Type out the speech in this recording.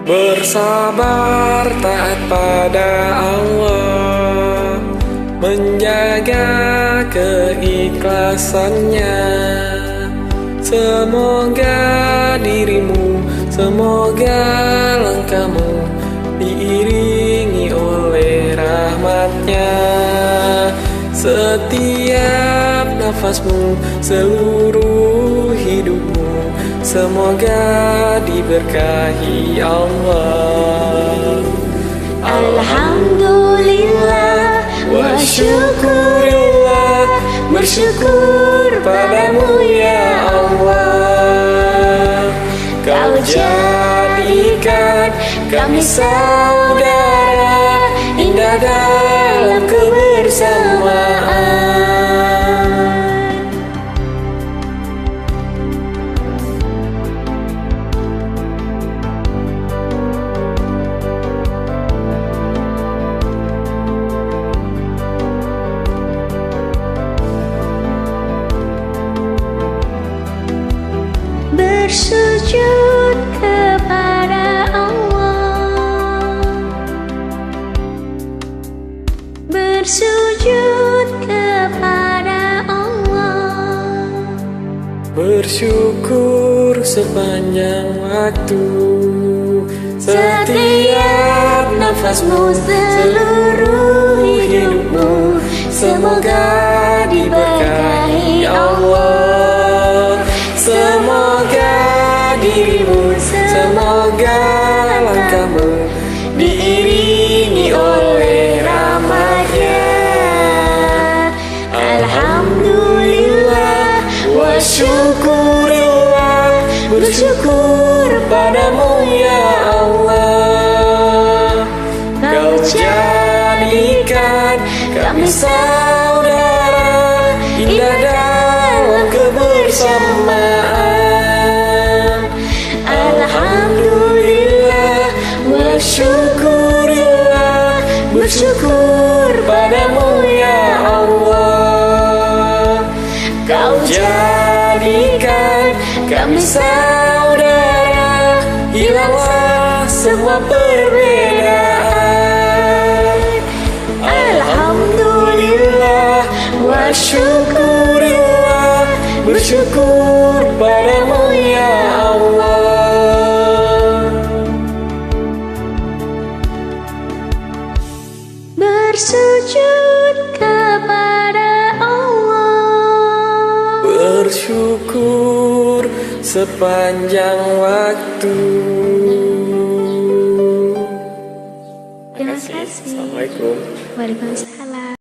Bersabar taat pada Allah, menjaga keikhlasannya. Semoga dirimu, semoga langkahmu diiringi oleh rahmatnya. Setiap nafasmu, seluruh hidupmu, semoga diberkahi Allah. Alhamdulillah wa syukurillah, bersyukur padamu ya Allah. Kau jadikan kami saudara, indah dalam kebersamaan. Bersujud kepada Allah, bersujud kepada Allah, bersyukur sepanjang waktu, setiap nafasmu, seluruh hidupmu, semoga diberkahi Allah. Semoga dirimu, semoga langkahmu diiringi oleh rahmatnya. Alhamdulillah wa syukurillah, bersyukur padamu ya Allah. Kau jadikan kami saudara, indah dalam kebersamaan. Alhamdulillah wa syukurillah, bersyukur padamu ya Allah. Kau jadikan kami saudara, hilanglah semua perbedaan. Alhamdulillah wa syukurillah, bersyukur padamu ya Allah. bersujud kepada Allah, Bersyukur sepanjang waktu. Terima kasih. Assalamualaikum. Waalaikumsalam.